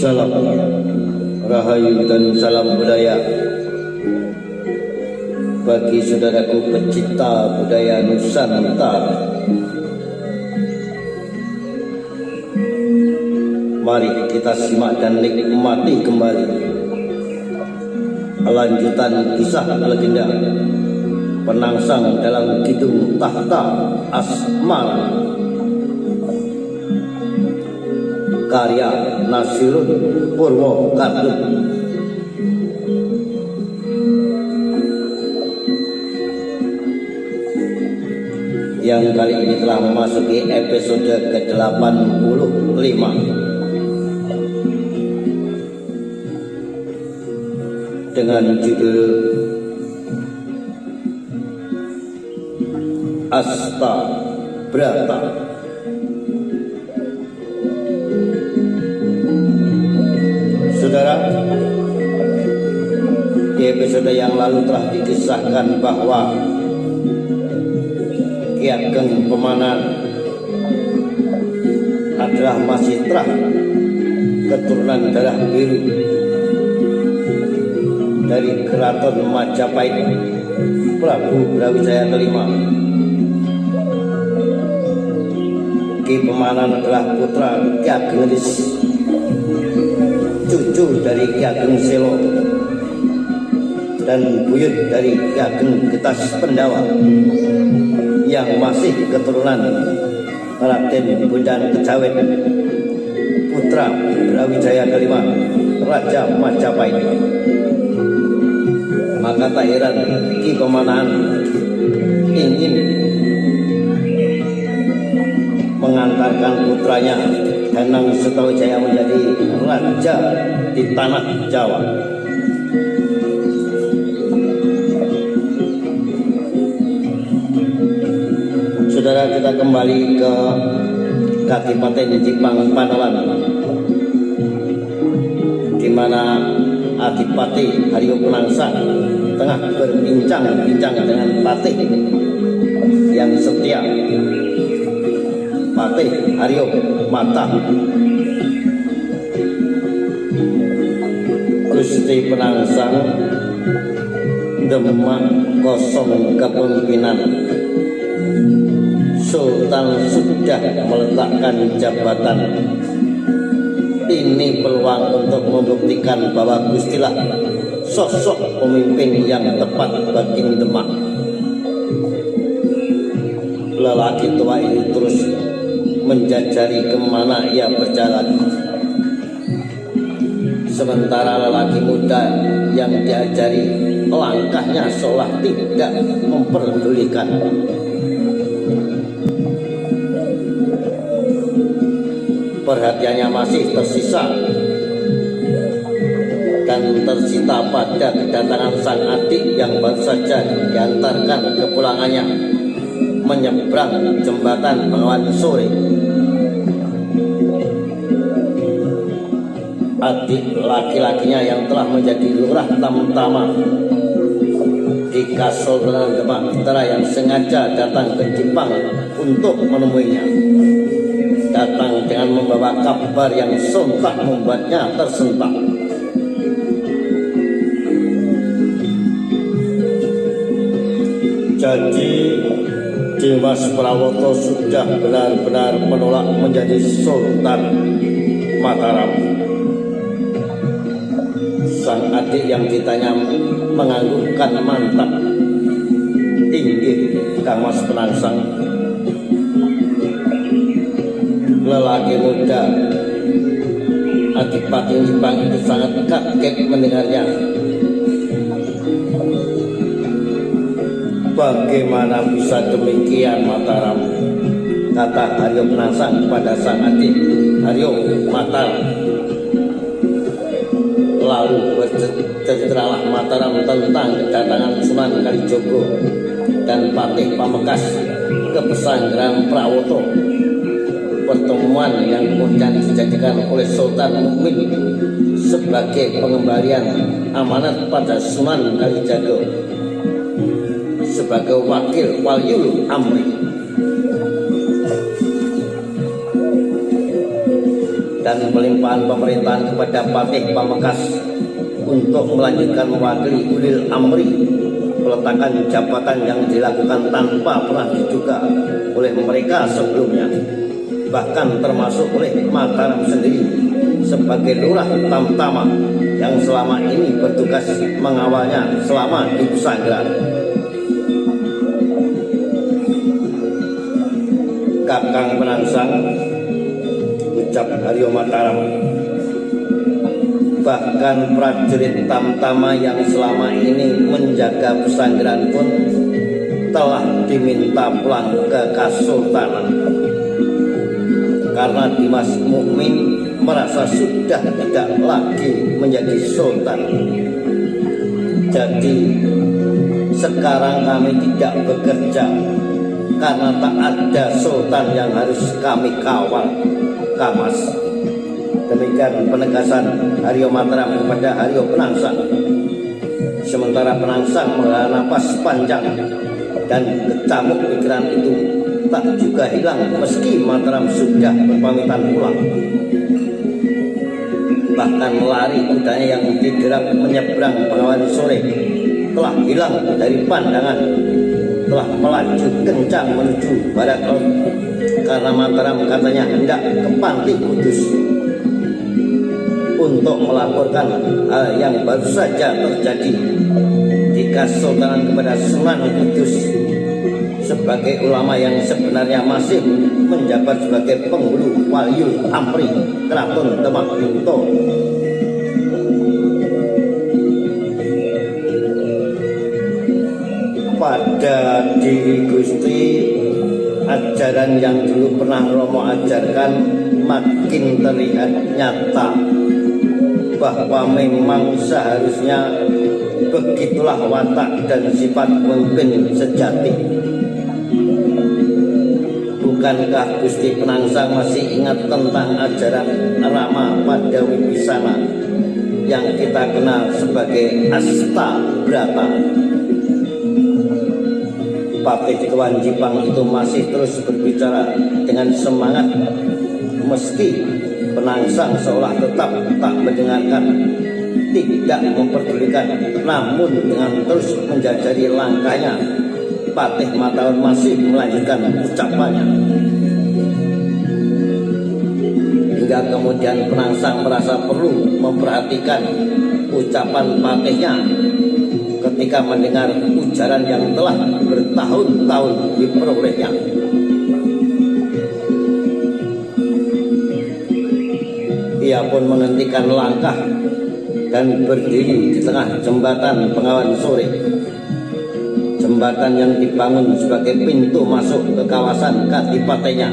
Salam rahayu dan salam budaya bagi saudaraku pecinta budaya Nusantara. Mari kita simak dan nikmati kembali lanjutan kisah legenda penangsang dalam Kidung Tahta Asmara karya Nasirun Purwokarto. Yang kali ini telah memasuki episode ke-85 dengan judul Astabrata. Saudara, di episode yang lalu telah dikisahkan bahwa Ki Ageng Pemanan adalah Masitra, keturunan darah biru dari Keraton Majapahit Prabu Brawijaya kelima. Ki Pemanan adalah putra Ki Ageng Gelis, cucu dari Ki Ageng Selo dan buyut dari Ki Ageng Getas Pendawa yang masih keturunan Raden Bondan Kejawen, putra Brawijaya kelima Raja Majapahit. Maka tak heran Ki Pemanan ingin mengantarkan putranya Danang Sutawijaya menjadi raja di tanah Jawa. Saudara, kita kembali ke Kadipaten Jipang Panawan, di mana Adipati Haryo Penangsang tengah berbincang-bincang dengan Patih yang setia, Patih Haryo Mata. Gusti Penangsang Demak kosong kepemimpinan. Sultan sudah meletakkan jabatan. Ini peluang untuk membuktikan bahwa Gustilah sosok pemimpin yang tepat bagi Demak. Lelaki tua ini terus menjajari kemana ia berjalan, sementara lelaki muda yang diajari langkahnya seolah tidak memperdulikan. Perhatiannya masih tersisa dan tersita pada kedatangan sang adik yang baru saja diantarkan ke pulangannya menyeberang jembatan Bengawan sore. Adik laki-lakinya yang telah menjadi lurah tamtama di Kasultanan Demak Utara yang sengaja datang ke Jipang untuk menemuinya, datang dengan membawa kabar yang sontak membuatnya tersentak. Jadi Dimas Prawoto sudah benar-benar menolak menjadi Sultan Mataram. Sang adik yang ditanya menganggukkan mantap. Inggih Kang Mas Penangsang. Lelaki muda Adipati Jipang itu sangat kaget mendengarnya. Bagaimana bisa demikian Mataram? Kata Haryo Penangsang pada sang adik Haryo Mataram. Lalu berceritalah Mataram tentang kedatangan Sunan Kalijogo dan Patih Pamekas ke Pesanggeran Prawoto. Pertemuan yang kemudian dijadikan oleh Sultan Mukmin sebagai pengembalian amanat pada Sunan Kalijaga sebagai wakil Waliul Amri. dan pelimpahan pemerintahan kepada Patih Pamekasan untuk melanjutkan mewakili Ulil Amri, peletakan jabatan yang dilakukan tanpa pernah diduga oleh mereka sebelumnya, bahkan termasuk oleh Mataram sendiri sebagai Lurah Tamtama yang selama ini bertugas mengawalnya selama di Pesanggerahan. Kakang Penangsang, ucap Haryo Mataram, bahkan prajurit Tamtama yang selama ini menjaga Pesanggerahan pun telah diminta pulang ke Kasultanan karena Dimas Mukmin merasa sudah tidak lagi menjadi sultan. Jadi sekarang kami tidak bekerja karena tak ada sultan yang harus kami kawal, Kamas. Demikian penegasan Haryo Mataram kepada Haryo Penangsang. Sementara Penangsang menghela napas panjang dan kecamuk pikiran itu tak juga hilang meski Mataram sudah berpamitan pulang. Bahkan lari kudanya yang diderap menyeberang Bengawan Sore telah hilang dari pandangan, telah melaju kencang menuju barat laut karena Mataram katanya hendak ke Panti Kudus untuk melaporkan hal yang baru saja terjadi di Kasultanan kepada Sunan Kudus sebagai ulama yang sebenarnya masih menjabat sebagai penghulu Waliul Amri Keraton Demak Binto. Pada diri Gusti, ajaran yang dulu pernah Romo ajarkan makin terlihat nyata bahwa memang seharusnya begitulah watak dan sifat pemimpin sejati. Bukankah Gusti Penangsang masih ingat tentang ajaran Rama pada Wibisana yang kita kenal sebagai Asta Brata? Patih Tuan Jipang itu masih terus berbicara dengan semangat meski Penangsang seolah tetap tak mendengarkan, tidak memperdulikan, namun dengan terus menjajari langkahnya Patih Mataram masih melanjutkan ucapannya. Hingga kemudian Penangsang merasa perlu memperhatikan ucapan patihnya ketika mendengar ujaran yang telah bertahun-tahun diperolehnya. Ia pun menghentikan langkah dan berdiri di tengah jembatan Bengawan Sore, jembatan yang dibangun sebagai pintu masuk ke kawasan Kadipatenya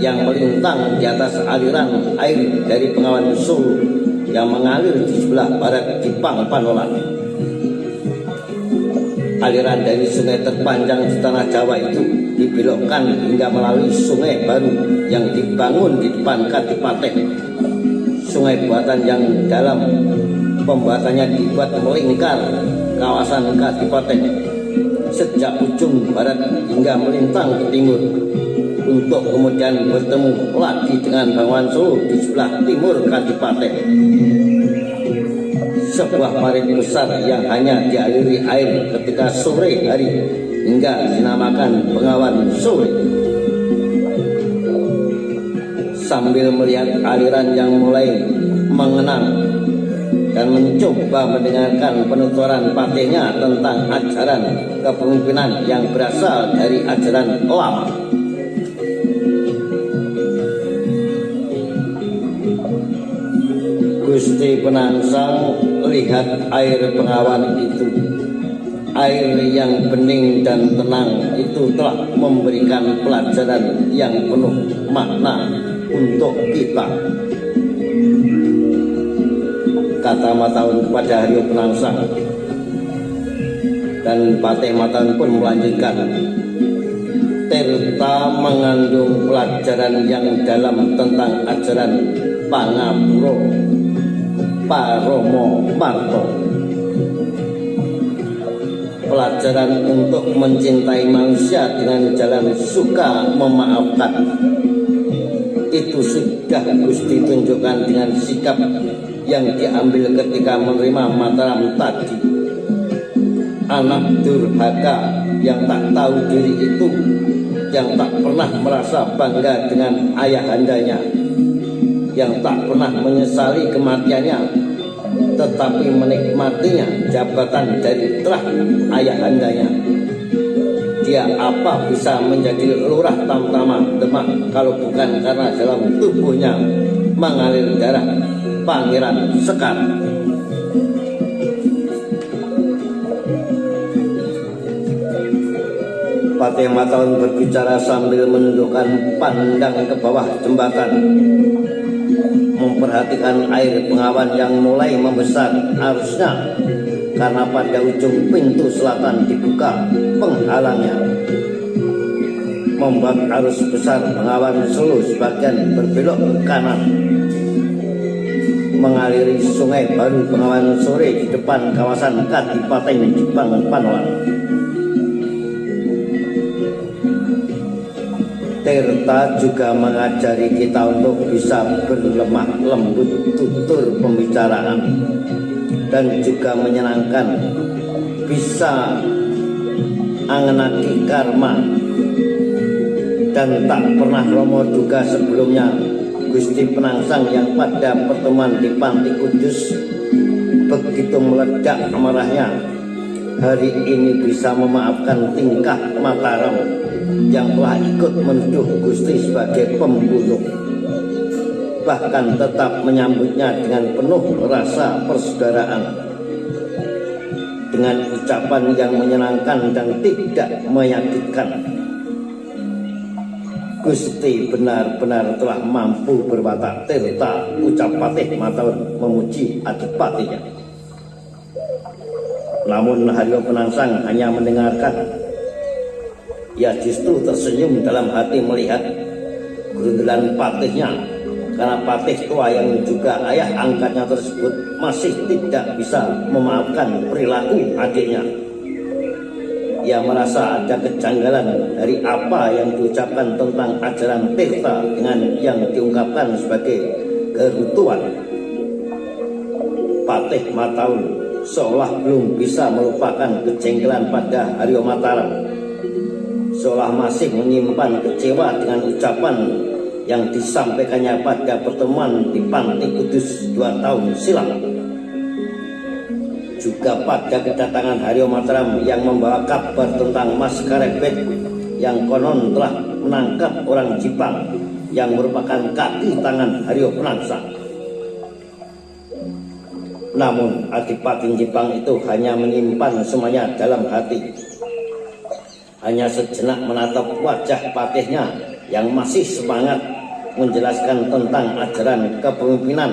yang melintang di atas aliran air dari Bengawan Solo yang mengalir di sebelah barat Jipang Panolan. Aliran dari sungai terpanjang di tanah Jawa itu dibelokkan hingga melalui sungai baru yang dibangun di depan Kadipateh. Sungai buatan yang dalam pembuatannya dibuat melingkar kawasan Kadipateh sejak ujung barat hingga melintang ke timur untuk kemudian bertemu lagi dengan Bengawan Solo di sebelah timur Kadipateh. Sebuah parit besar yang hanya dialiri air ketika sore hari hingga dinamakan Bengawan Sore. Sambil melihat aliran yang mulai mengenang dan mencoba mendengarkan penuturan patihnya tentang ajaran kepemimpinan yang berasal dari ajaran lama, Gusti Penangsang lihat air Bengawan itu, air yang bening dan tenang itu telah memberikan pelajaran yang penuh makna untuk kita, kata Mataun kepada Haryo Penangsang. Dan Patih Mataun pun melanjutkan, Tirta mengandung pelajaran yang dalam tentang ajaran Pangapura Paromo Marto, pelajaran untuk mencintai manusia dengan jalan suka memaafkan. itu sudah Gusti tunjukkan dengan sikap yang diambil ketika menerima Mataram tadi. Anak durhaka yang tak tahu diri itu, yang tak pernah merasa bangga dengan ayahandanya, yang tak pernah menyesali kematiannya, tetapi menikmatinya jabatan dari telah ayahandanya. Dia apa bisa menjadi lurah Tamtama Demak kalau bukan karena dalam tubuhnya mengalir darah Pangeran Sekar. Patih Mataun berbicara sambil menundukkan pandang ke bawah jembatan, memperhatikan air pengawan yang mulai membesar arusnya karena pada ujung pintu selatan dibuka penghalangnya, membuat arus besar pengawan Solo sebagian berbelok ke kanan, mengaliri Sungai Baru Bengawan Sore di depan kawasan Kadipaten Jipang Panolan. Tirta juga mengajari kita untuk bisa berlemah lembut tutur pembicaraan dan juga menyenangkan, bisa angenaki karma, dan tak pernah romo duga sebelumnya Gusti Penangsang yang pada pertemuan di Panti Kudus begitu meledak amarahnya hari ini bisa memaafkan tingkah Mataram yang telah ikut menuduh Gusti sebagai pembunuh, bahkan tetap menyambutnya dengan penuh rasa persaudaraan dengan ucapan yang menyenangkan dan tidak menyakitkan. Gusti benar-benar telah mampu berwatak tirta, ucap Patih Mataun memuji adipatinya. Namun Haryo Penangsang hanya mendengarkan. Ia justru tersenyum dalam hati melihat gerundelan patihnya, karena patih tua yang juga ayah angkatnya tersebut masih tidak bisa memaafkan perilaku adiknya. Ia merasa ada kejanggalan dari apa yang diucapkan tentang ajaran tirta dengan yang diungkapkan sebagai gerutuan. Patih Mataun seolah belum bisa melupakan kejengkelan pada Haryo Mataram, seolah masih menyimpan kecewa dengan ucapan yang disampaikannya pada pertemuan di Panti Kudus 2 tahun silam. Juga pada kedatangan Haryo Mataram yang membawa kabar tentang Mas Karebet yang konon telah menangkap orang Jipang yang merupakan kaki tangan Haryo Penangsang. Namun Adipati Jipang itu hanya menyimpan semuanya dalam hati, hanya sejenak menatap wajah patihnya yang masih semangat menjelaskan tentang ajaran kepemimpinan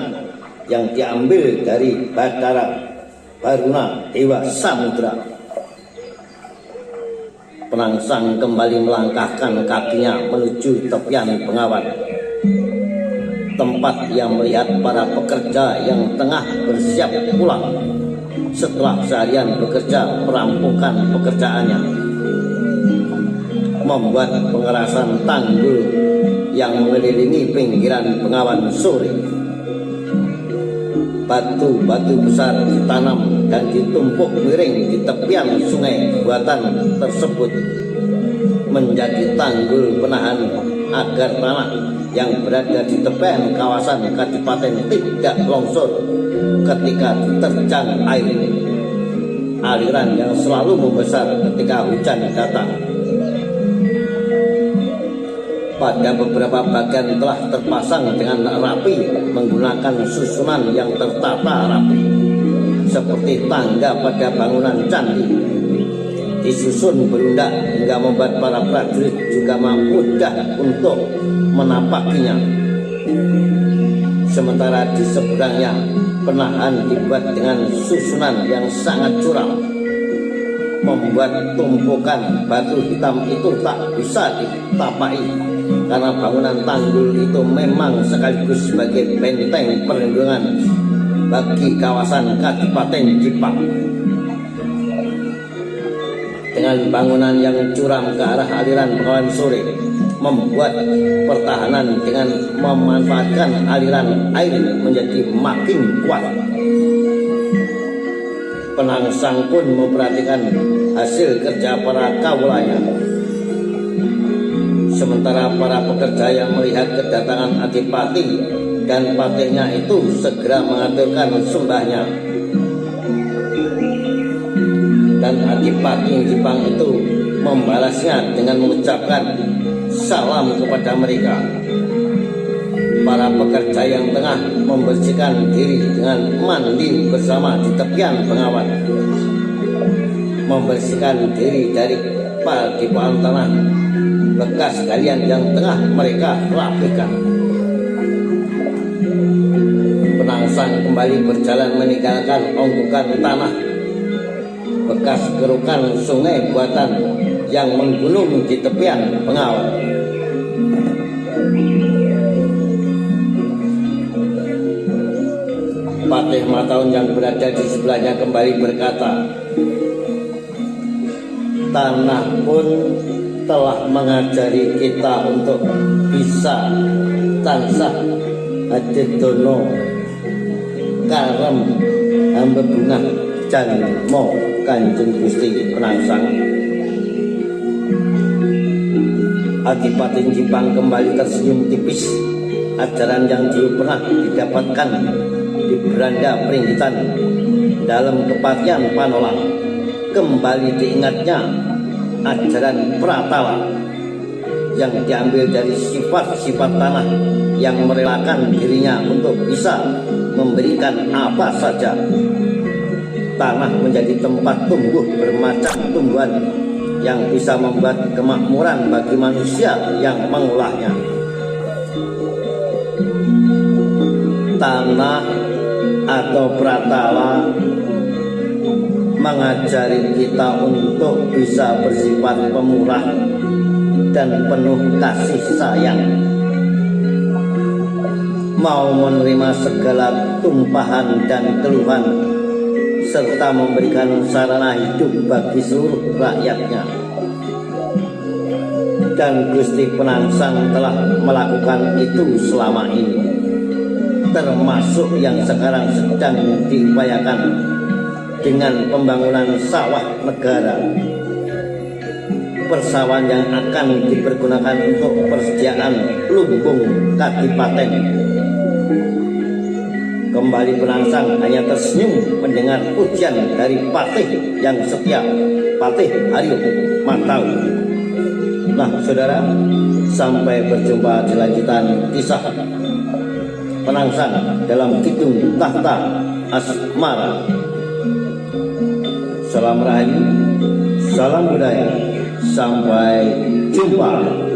yang diambil dari Bathara Baruna Dewa Samudra. Penangsang kembali melangkahkan kakinya menuju tepian Bengawan, tempat yang melihat para pekerja yang tengah bersiap pulang setelah seharian bekerja merampukan pekerjaannya, membuat pengerasan tanggul yang mengelilingi pinggiran Bengawan Sore. Batu-batu besar ditanam dan ditumpuk miring di tepian sungai buatan tersebut menjadi tanggul penahan agar tanah yang berada di tepian kawasan Kadipaten tidak longsor ketika diterjang air, aliran yang selalu membesar ketika hujan datang. Pada beberapa bagian telah terpasang dengan rapi menggunakan susunan yang tertata rapi, seperti tangga pada bangunan candi. Disusun berundak hingga membuat para prajurit juga mudah untuk menapakinya. Sementara di seberangnya penahan dibuat dengan susunan yang sangat curam, membuat tumpukan batu hitam itu tak bisa ditapai, karena bangunan tanggul itu memang sekaligus sebagai benteng perlindungan bagi kawasan Kadipaten Jipang. Dengan bangunan yang curam ke arah aliran Bengawan Sore, membuat pertahanan dengan memanfaatkan aliran air menjadi makin kuat. Penangsang pun memperhatikan hasil kerja para kawulanya. Sementara para pekerja yang melihat kedatangan Adipati dan patihnya itu segera mengaturkan sembahnya. Dan Adipati Jipang itu membalasnya dengan mengucapkan salam kepada mereka. Para pekerja yang tengah membersihkan diri dengan mandi bersama di tepian bengawan, membersihkan diri dari padipan tanah bekas galian yang tengah mereka rapikan. Penangsang kembali berjalan meninggalkan onggokan tanah bekas kerukan sungai buatan yang menggunung di tepian bengawan. Patih Mataun yang berada di sebelahnya kembali berkata, tanah pun telah mengajari kita untuk bisa tansah adedono karem hamba bunga janmo Kanjeng Gusti Penangsang. Adipati Jipang kembali tersenyum tipis. Ajaran yang dulu pernah didapatkan di beranda Pringgitan dalam kepatian Panolang kembali diingatnya. Ajaran Pratala yang diambil dari sifat-sifat tanah yang merelakan dirinya untuk bisa memberikan apa saja. Tanah menjadi tempat tumbuh bermacam tumbuhan yang bisa membuat kemakmuran bagi manusia yang mengolahnya. Tanah atau Pratala mengajari kita untuk bisa bersifat pemurah dan penuh kasih sayang, mau menerima segala tumpahan dan keluhan, serta memberikan sarana hidup bagi seluruh rakyatnya. Dan Gusti Penangsang telah melakukan itu selama ini, termasuk yang sekarang sedang diupayakan dengan pembangunan sawah negara. Persawahan yang akan dipergunakan untuk persediaan lumbung kadipaten. Kembali Penangsang hanya tersenyum mendengar pujian dari patih yang setia, Patih Haryo Mataun. Nah saudara, sampai berjumpa di lanjutan kisah Penangsang dalam Kidung Tahta Asmara. Salam Rahayu, salam budaya, sampai jumpa.